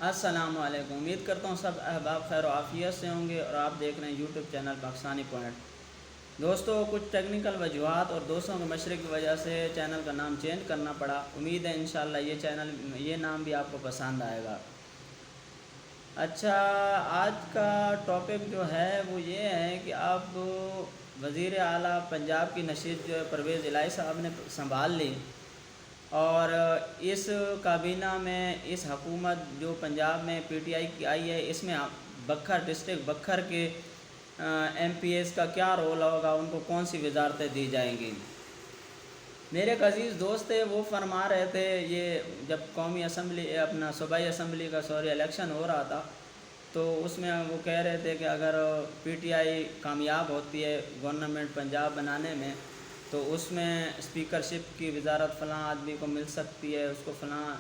السلام علیکم، امید کرتا ہوں سب احباب خیر و عافیت سے ہوں گے اور آپ دیکھ رہے ہیں یوٹیوب چینل پاکستانی پوائنٹ۔ دوستوں، کچھ ٹیکنیکل وجوہات اور دوستوں کے مشورے کی وجہ سے چینل کا نام چینج کرنا پڑا۔ امید ہے انشاءاللہ یہ نام بھی آپ کو پسند آئے گا۔ اچھا، آج کا ٹاپک جو ہے وہ یہ ہے کہ اب وزیر اعلیٰ پنجاب کی نشست جو ہے پرویز الہی صاحب نے سنبھال لی، اور اس کابینہ میں اس حکومت جو پنجاب میں پی ٹی آئی کی آئی ہے، اس میں بکھر ڈسٹرکٹ بکھر کے ایم پی ایس کا کیا رول ہوگا، ان کو کون سی وزارتیں دی جائیں گی۔ میرے ایک عزیز دوست تھے، وہ فرما رہے تھے، یہ جب قومی اسمبلی اپنا صوبائی اسمبلی کا الیکشن ہو رہا تھا، تو اس میں وہ کہہ رہے تھے کہ اگر پی ٹی آئی کامیاب ہوتی ہے گورنمنٹ پنجاب بنانے میں، تو اس میں اسپیکرشپ کی وزارت فلاں آدمی کو مل سکتی ہے، اس کو فلاں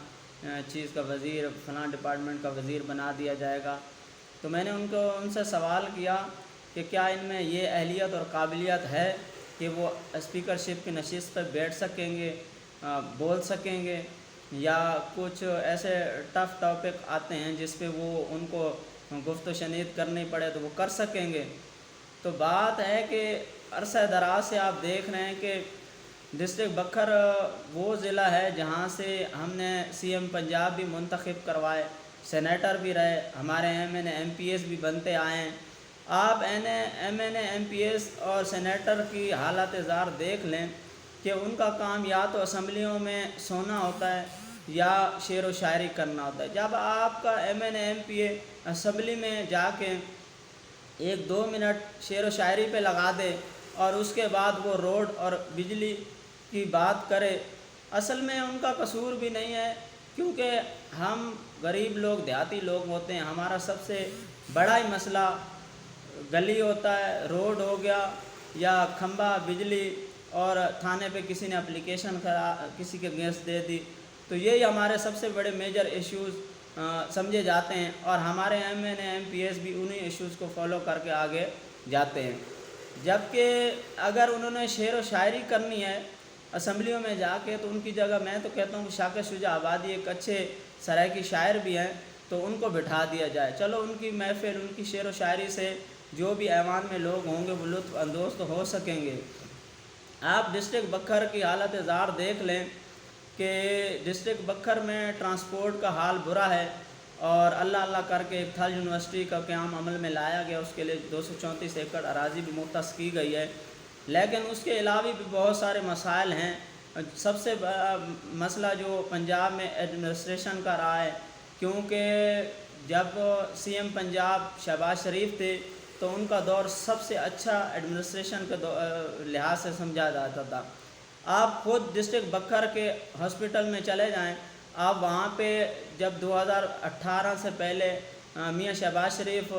چیز کا وزیر، فلاں ڈپارٹمنٹ کا وزیر بنا دیا جائے گا۔ تو میں نے ان سے سوال کیا کہ کیا ان میں یہ اہلیت اور قابلیت ہے کہ وہ اسپیکرشپ کی نشست پر بیٹھ سکیں گے، بول سکیں گے، یا کچھ ایسے ٹف ٹاپک آتے ہیں جس پہ وہ ان کو گفت و شنید کرنی پڑے تو وہ کر سکیں گے۔ تو بات ہے کہ عرصہ دراز سے آپ دیکھ رہے ہیں کہ ڈسٹرکٹ بکھر وہ ضلع ہے جہاں سے ہم نے سی ایم پنجاب بھی منتخب کروائے، سینیٹر بھی رہے، ہمارے M N A M P S بھی بنتے آئے ہیں۔ آپ M N A M P S اور سینیٹر کی حالت زار دیکھ لیں کہ ان کا کام یا تو اسمبلیوں میں سونا ہوتا ہے یا شعر و شاعری کرنا ہوتا ہے۔ جب آپ کا M N A M P A assembly میں جا کے 1-2 منٹ شعر و شاعری پہ لگا دے اور اس کے بعد وہ روڈ اور بجلی کی بات کرے، اصل میں ان کا قصور بھی نہیں ہے، کیونکہ ہم غریب لوگ، دیہاتی لوگ ہوتے ہیں، ہمارا سب سے بڑا ہی مسئلہ گلی ہوتا ہے، روڈ ہو گیا یا کھمبا بجلی، اور تھانے پہ کسی نے اپلیکیشن کسی کے گیس دے دی، تو یہی ہمارے سب سے بڑے میجر ایشوز سمجھے جاتے ہیں، اور ہمارے M N A M P S بھی انہی ایشوز کو فالو کر کے آگے جاتے ہیں۔ جبکہ اگر انہوں نے شعر و شاعری کرنی ہے اسمبلیوں میں جا کے، تو ان کی جگہ میں تو کہتا ہوں کہ شاکر شجاع آبادی ایک اچھے سرائیکی شاعر بھی ہیں، تو ان کو بٹھا دیا جائے، چلو ان کی محفل، ان کی شعر و شاعری سے جو بھی ایوان میں لوگ ہوں گے وہ لطف اندوز تو ہو سکیں گے۔ آپ ڈسٹرکٹ بکھر کی حالت زار دیکھ لیں کہ ڈسٹرکٹ بکھر میں ٹرانسپورٹ کا حال برا ہے، اور اللہ اللہ کر کے ایک تھل یونیورسٹی کا قیام عمل میں لایا گیا، اس کے لیے 234 ایکڑ اراضی بھی مختص کی گئی ہے، لیکن اس کے علاوہ بھی بہت سارے مسائل ہیں۔ سب سے بڑا مسئلہ جو پنجاب میں ایڈمنسٹریشن کا رہا ہے، کیونکہ جب سی ایم پنجاب شہباز شریف تھے تو ان کا دور سب سے اچھا ایڈمنسٹریشن کے لحاظ سے سمجھا جاتا تھا۔ آپ خود ڈسٹرکٹ بکھر کے ہاسپٹل میں چلے جائیں، آپ وہاں پہ جب 2018 سے پہلے میاں شہباز شریف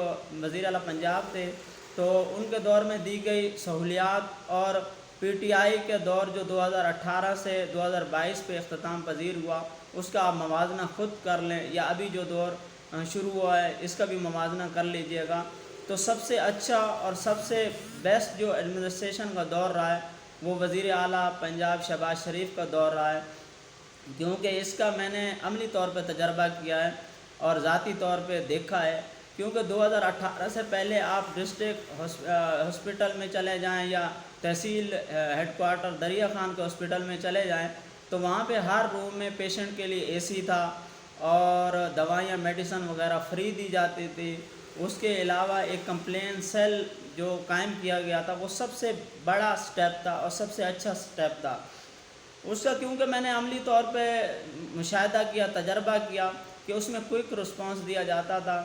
وزیر اعلیٰ پنجاب تھے، تو ان کے دور میں دی گئی سہولیات اور پی ٹی آئی کے دور جو 2018 سے 2022 پہ اختتام پذیر ہوا، اس کا آپ موازنہ خود کر لیں، یا ابھی جو دور شروع ہوا ہے اس کا بھی موازنہ کر لیجئے گا، تو سب سے اچھا اور سب سے بیسٹ جو ایڈمنسٹریشن کا دور رہا ہے وہ وزیر اعلیٰ پنجاب شہباز شریف کا دور رہا ہے، کیونکہ اس کا میں نے عملی طور پہ تجربہ کیا ہے اور ذاتی طور پہ دیکھا ہے۔ کیونکہ 2018 سے پہلے آپ ڈسٹرکٹ ہاسپٹل میں چلے جائیں یا تحصیل ہیڈ کوارٹر دریا خان کے ہاسپٹل میں چلے جائیں، تو وہاں پہ ہر روم میں پیشنٹ کے لیے اے سی تھا، اور دوائیاں میڈیسن وغیرہ فری دی جاتی تھی۔ اس کے علاوہ ایک کمپلین سیل جو قائم کیا گیا تھا، وہ سب سے بڑا سٹیپ تھا اور سب سے اچھا سٹیپ تھا اس کا، کیونکہ میں نے عملی طور پہ مشاہدہ کیا، تجربہ کیا کہ اس میں کوئک رسپانس دیا جاتا تھا،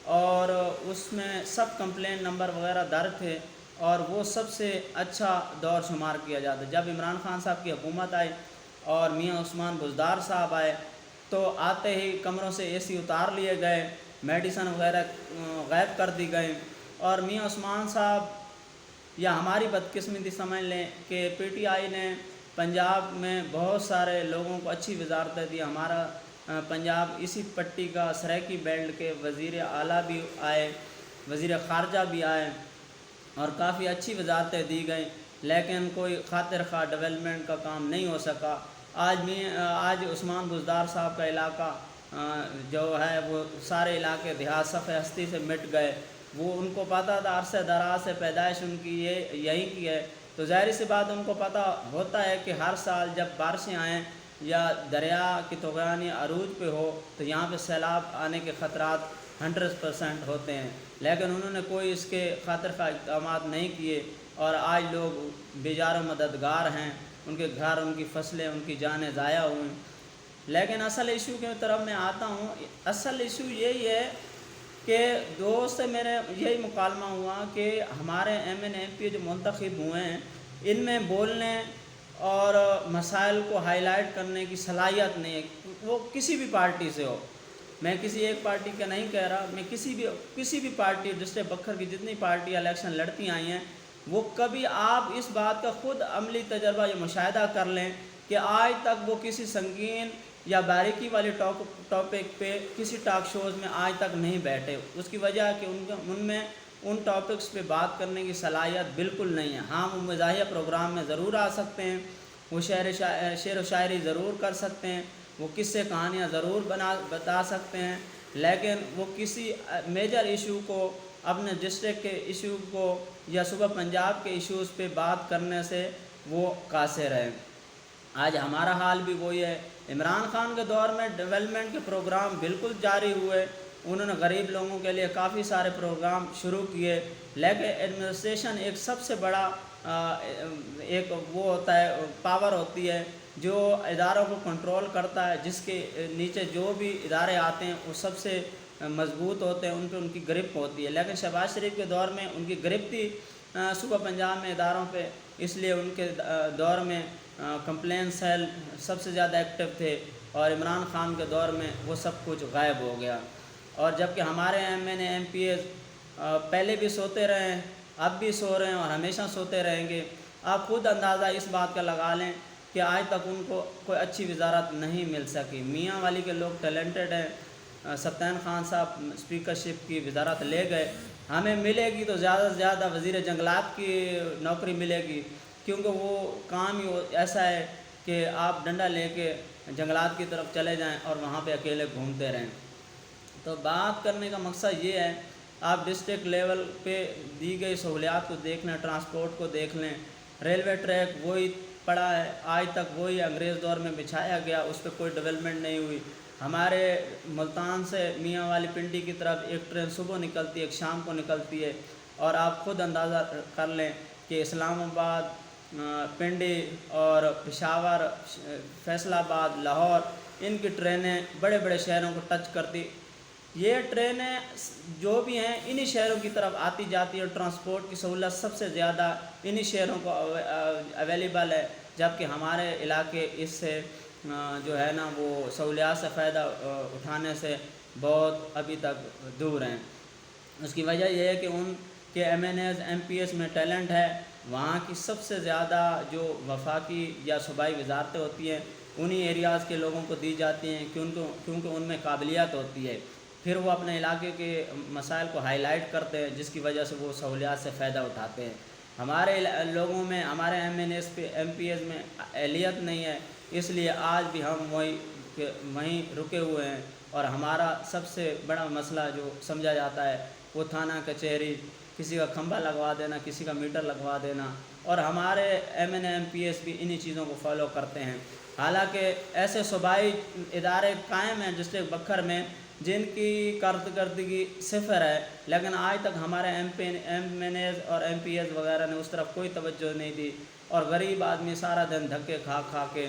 اور اس میں سب کمپلین نمبر وغیرہ درج تھے، اور وہ سب سے اچھا دور شمار کیا جاتا۔ جب عمران خان صاحب کی حکومت آئی اور میاں عثمان بزدار صاحب آئے، تو آتے ہی کمروں سے اے سی اتار لیے گئے، میڈیسن وغیرہ غائب کر دی گئیں، اور میاں عثمان صاحب، یا ہماری بدقسمتی سمجھ لیں کہ پی ٹی آئی نے پنجاب میں بہت سارے لوگوں کو اچھی وزارتیں دی۔ ہمارا پنجاب اسی پٹی کا سرائیکی بیلٹ کے وزیر اعلیٰ بھی آئے، وزیر خارجہ بھی آئے، اور کافی اچھی وزارتیں دی گئیں، لیکن کوئی خاطر خواہ ڈیولپمنٹ کا کام نہیں ہو سکا۔ آج عثمان بزدار صاحب کا علاقہ جو ہے وہ سارے علاقے دیہات صفحہ ہستی سے مٹ گئے. وہ ان کو پتہ تھا عرصہ دراز سے پیدائش ان کی یہیں کی ہے، تو ظاہر سی بات ان کو پتہ ہوتا ہے کہ ہر سال جب بارشیں آئیں یا دریا کی طغیان عروج پہ ہو تو یہاں پہ سیلاب آنے کے خطرات 100% ہوتے ہیں. لیکن انہوں نے کوئی اس کے خاطر خواہ اقدامات نہیں کیے، اور آج لوگ بیچارے مددگار ہیں، ان کے گھر، ان کی فصلیں، ان کی جانیں ضائع ہوئیں. لیکن اصل ایشو کی طرف میں آتا ہوں. اصل ایشو یہی ہے کہ دوست سے میرے یہی مکالمہ ہوا کہ ہمارے ایم این ایم پی جو منتخب ہوئے ہیں، ان میں بولنے اور مسائل کو ہائی لائٹ کرنے کی صلاحیت نہیں ہے. وہ کسی بھی پارٹی سے ہو، میں کسی ایک پارٹی کا نہیں کہہ رہا، میں کسی بھی پارٹی، ڈسٹرکٹ بکھر کی جتنی پارٹی الیکشن لڑتی آئی ہیں، وہ کبھی آپ اس بات کا خود عملی تجربہ یا مشاہدہ کر لیں کہ آج تک وہ کسی سنگین یا باریکی والے ٹاپک پہ کسی ٹاک شوز میں آج تک نہیں بیٹھے. اس کی وجہ ہے کہ ان میں ان ٹاپکس پہ بات کرنے کی صلاحیت بالکل نہیں ہے. ہاں، وہ مزاحیہ پروگرام میں ضرور آ سکتے ہیں، وہ شعر و شاعری ضرور کر سکتے ہیں، وہ قصے کہانیاں ضرور بتا سکتے ہیں، لیکن وہ کسی میجر ایشو کو، اپنے ڈسٹرکٹ کے ایشو کو یا صوبہ پنجاب کے ایشوز پہ بات کرنے سے وہ قاصر ہیں. آج ہمارا حال بھی وہی ہے. عمران خان کے دور میں ڈیولپمنٹ کے پروگرام بالکل جاری ہوئے، انہوں نے غریب لوگوں کے لیے کافی سارے پروگرام شروع کیے، لیکن ایڈمنسٹریشن ایک سب سے بڑا ایک وہ ہوتا ہے، پاور ہوتی ہے جو اداروں کو کنٹرول کرتا ہے، جس کے نیچے جو بھی ادارے آتے ہیں وہ سب سے مضبوط ہوتے ہیں، ان پہ ان کی گرپ ہوتی ہے. لیکن شہباز شریف کے دور میں ان کی گرپ تھی صوبہ پنجاب میں اداروں پہ، اس لیے ان کے دور میں کمپلین سیل سب سے زیادہ ایکٹیو تھے، اور عمران خان کے دور میں وہ سب کچھ غائب ہو گیا. اور جبکہ ہمارے M N A M P As پہلے بھی سوتے رہے ہیں، اب بھی سو رہے ہیں اور ہمیشہ سوتے رہیں گے. آپ خود اندازہ اس بات کا لگا لیں کہ آج تک ان کو کوئی اچھی وزارت نہیں مل سکی. میاں والی کے لوگ ٹیلنٹڈ ہیں، سبطین خان صاحب اسپیکرشپ کی وزارت لے گئے، ہمیں ملے گی تو زیادہ سے زیادہ وزیر جنگلات کی نوکری ملے گی، کیونکہ وہ کام ہی ایسا ہے کہ آپ ڈنڈا لے کے جنگلات کی طرف چلے جائیں اور وہاں پہ اکیلے گھومتے رہیں. تو بات کرنے کا مقصد یہ ہے، آپ ڈسٹرکٹ لیول پہ دی گئی سہولیات کو دیکھ لیں، ٹرانسپورٹ کو دیکھ لیں. ریلوے ٹریک وہی پڑا ہے، آج تک وہی انگریز دور میں بچھایا گیا، اس پہ کوئی ڈیولپمنٹ نہیں ہوئی. ہمارے ملتان سے میاں والی پنڈی کی طرف ایک ٹرین صبح نکلتی ہے، ایک شام کو نکلتی ہے، اور آپ خود اندازہ کر لیں کہ اسلام آباد، پنڈی اور پشاور، فیصل آباد، لاہور، ان کی ٹرینیں بڑے بڑے شہروں کو ٹچ کرتی. یہ ٹرینیں جو بھی ہیں انہی شہروں کی طرف آتی جاتی ہے، اور ٹرانسپورٹ کی سہولت سب سے زیادہ انہی شہروں کو اویلیبل ہے، جبکہ ہمارے علاقے اس سے جو ہے نا وہ سہولیات سے فائدہ اٹھانے سے بہت ابھی تک دور ہیں. اس کی وجہ یہ ہے کہ ان کے M N As M P S میں ٹیلنٹ ہے. وہاں کی سب سے زیادہ جو وفاقی یا صوبائی وزارتیں ہوتی ہیں انہی ایریاز کے لوگوں کو دی جاتی ہیں، کیونکہ ان میں قابلیت ہوتی ہے. پھر وہ اپنے علاقے کے مسائل کو ہائی لائٹ کرتے ہیں، جس کی وجہ سے وہ سہولیات سے فائدہ اٹھاتے ہیں. ہمارے لوگوں میں، ہمارے ایم پی ایس میں اہلیت نہیں ہے، اس لیے آج بھی ہم وہیں رکے ہوئے ہیں. اور ہمارا سب سے بڑا مسئلہ جو سمجھا جاتا ہے وہ تھانہ کچہری، کسی کا کھمبا لگوا دینا، کسی کا میٹر لگوا دینا، اور ہمارے M N M P S بھی انہی چیزوں کو فالو کرتے ہیں. حالانکہ ایسے صوبائی ادارے قائم ہیں ڈسٹرکٹ بکھر میں جن کی کارکردگی صفر ہے، لیکن آج تک ہمارے ایم این ایز اور ایم پی ایز وغیرہ نے اس طرف کوئی توجہ نہیں دی، اور غریب آدمی سارا دن دھکے کھا کے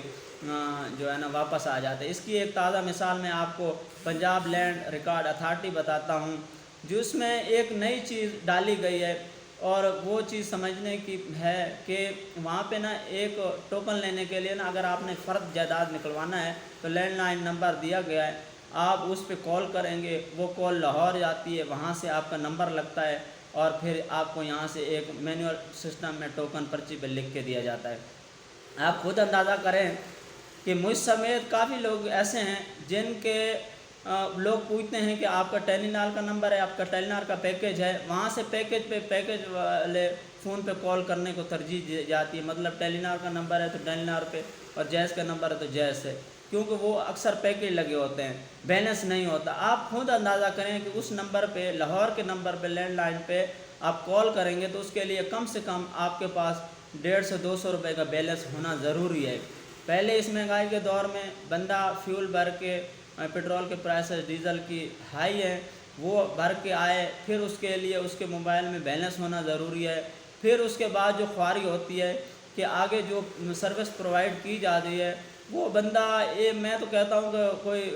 جو ہے نا واپس آ جاتے. اس کی ایک تازہ مثال میں آپ کو پنجاب لینڈ ریکارڈ اتھارٹی بتاتا ہوں، جس میں ایک نئی چیز ڈالی گئی ہے، اور وہ چیز سمجھنے کی ہے کہ وہاں پہ نا ایک ٹوکن لینے کے لیے نا اگر آپ نے فرد جائیداد نکلوانا ہے تو لینڈ لائن نمبر دیا گیا ہے، آپ اس پہ کال کریں گے، وہ کال لاہور جاتی ہے، وہاں سے آپ کا نمبر لگتا ہے، اور پھر آپ کو یہاں سے ایک مینول سسٹم میں ٹوکن پرچی پہ لکھ کے دیا جاتا ہے. آپ خود اندازہ کریں کہ مجھ سمیت کافی لوگ ایسے ہیں جن کے لوگ پوچھتے ہیں کہ آپ کا ٹیلی نار کا نمبر ہے، آپ کا ٹیلی نار کا پیکیج ہے، وہاں سے پیکیج والے فون پہ کال کرنے کو ترجیح دی جاتی ہے. مطلب ٹیلی نار کا نمبر ہے تو ٹیلی نار پہ، اور جیز کا نمبر ہے تو جیز سے. کیونکہ وہ اکثر پیکج لگے ہوتے ہیں، بیلنس نہیں ہوتا۔ آپ خود اندازہ کریں کہ اس نمبر پہ، لاہور کے نمبر پہ، لینڈ لائن پہ آپ کال کریں گے تو اس کے لیے کم سے کم آپ کے پاس 150 سے 200 روپے کا بیلنس ہونا ضروری ہے۔ پہلے اس مہنگائی کے دور میں بندہ فیول بھر کے، پیٹرول کے پرائسز ڈیزل کی ہائی ہے، وہ بھر کے آئے، پھر اس کے لیے اس کے موبائل میں بیلنس ہونا ضروری ہے۔ پھر اس کے بعد جو خواری ہوتی ہے کہ آگے جو سروس پرووائڈ کی جاتی ہے وہ بندہ، میں تو کہتا ہوں کہ کوئی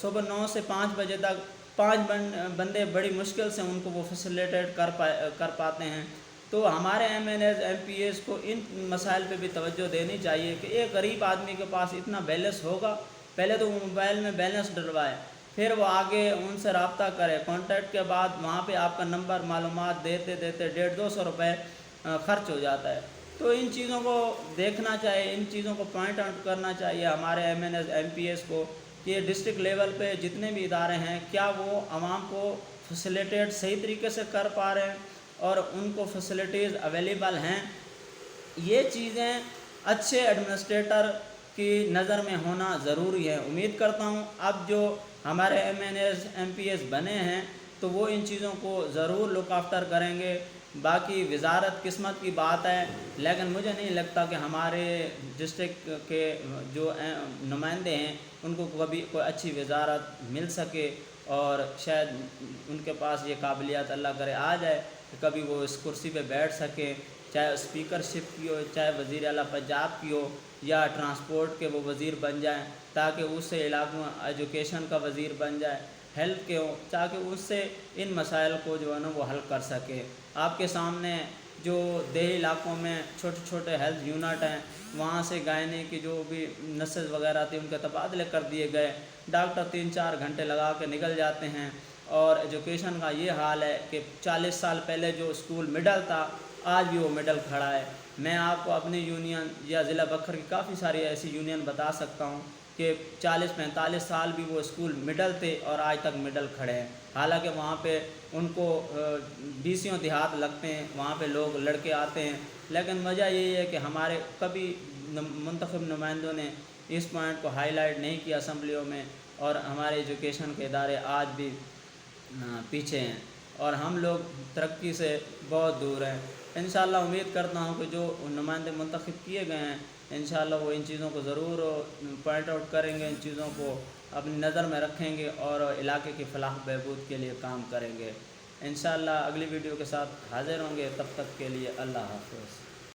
صبح 9 سے 5 بجے تک 5 بندے بڑی مشکل سے ان کو وہ فیسیلیٹیٹ کر پاتے ہیں۔ تو ہمارے M N As, M P As کو ان مسائل پہ بھی توجہ دینی چاہیے کہ ایک غریب آدمی کے پاس اتنا بیلنس ہوگا، پہلے تو وہ موبائل میں بیلنس ڈلوائے، پھر وہ آگے ان سے رابطہ کرے، کانٹیکٹ کے بعد وہاں پہ آپ کا نمبر، معلومات دیتے 150-200 روپے خرچ ہو جاتا ہے۔ تو ان چیزوں کو دیکھنا چاہیے، ان چیزوں کو پوائنٹ آؤٹ کرنا چاہیے ہمارے M N As, M P S کو کہ ڈسٹرکٹ لیول پہ جتنے بھی ادارے ہیں کیا وہ عوام کو فیسیلیٹیٹ صحیح طریقے سے کر پا رہے ہیں اور ان کو فیسیلیٹیز اویلیبل ہیں۔ یہ چیزیں اچھے ایڈمنسٹریٹر کی نظر میں ہونا ضروری ہے۔ امید کرتا ہوں اب جو ہمارے M N As, M P S بنے ہیں تو وہ ان چیزوں کو ضرور لک آفٹر کریں گے۔ باقی وزارت قسمت کی بات ہے، لیکن مجھے نہیں لگتا کہ ہمارے ڈسٹرکٹ کے جو نمائندے ہیں ان کو کبھی کوئی اچھی وزارت مل سکے، اور شاید ان کے پاس یہ قابلیت اللہ کرے آ جائے کہ کبھی وہ اس کرسی پہ بیٹھ سکیں، چاہے اسپیکر شپ کی ہو، چاہے وزیر اعلیٰ پنجاب کی ہو، یا ٹرانسپورٹ کے وہ وزیر بن جائیں تاکہ اس سے علاقوں ایجوکیشن کا وزیر بن جائے، ہیلتھ کے ہوں تاکہ اس سے ان مسائل کو جو ہے نا وہ حل کر سکے۔ آپ کے سامنے جو دیہی علاقوں میں چھوٹے چھوٹے ہیلتھ یونٹ ہیں وہاں سے گائنے کی جو بھی نسز وغیرہ تھی ان کے تبادلے کر دیے گئے، ڈاکٹر 3-4 گھنٹے لگا کے نکل جاتے ہیں۔ اور ایجوکیشن کا یہ حال ہے کہ 40 سال پہلے جو اسکول مڈل تھا آج بھی وہ مڈل کھڑا ہے۔ میں آپ کو اپنی یونین یا ضلع بکر کی کافی ساری ایسی یونین بتا سکتا ہوں کہ 40-45 سال بھی وہ اسکول مڈل تھے اور آج تک مڈل کھڑے ہیں، حالانکہ وہاں پہ ان کو 20 دیہات لگتے ہیں، وہاں پہ لوگ لڑکے آتے ہیں، لیکن وجہ یہی ہے کہ ہمارے کبھی منتخب نمائندوں نے اس پوائنٹ کو ہائی لائٹ نہیں کیا اسمبلیوں میں، اور ہمارے ایجوکیشن کے ادارے آج بھی پیچھے ہیں اور ہم لوگ ترقی سے بہت دور ہیں۔ انشاءاللہ امید کرتا ہوں کہ جو نمائندے منتخب کیے گئے ہیں انشاءاللہ وہ ان چیزوں کو ضرور پوائنٹ آؤٹ کریں گے، ان چیزوں کو اپنی نظر میں رکھیں گے اور علاقے کی فلاح بہبود کے لیے کام کریں گے۔ انشاءاللہ اگلی ویڈیو کے ساتھ حاضر ہوں گے، تب تک کے لیے اللہ حافظ۔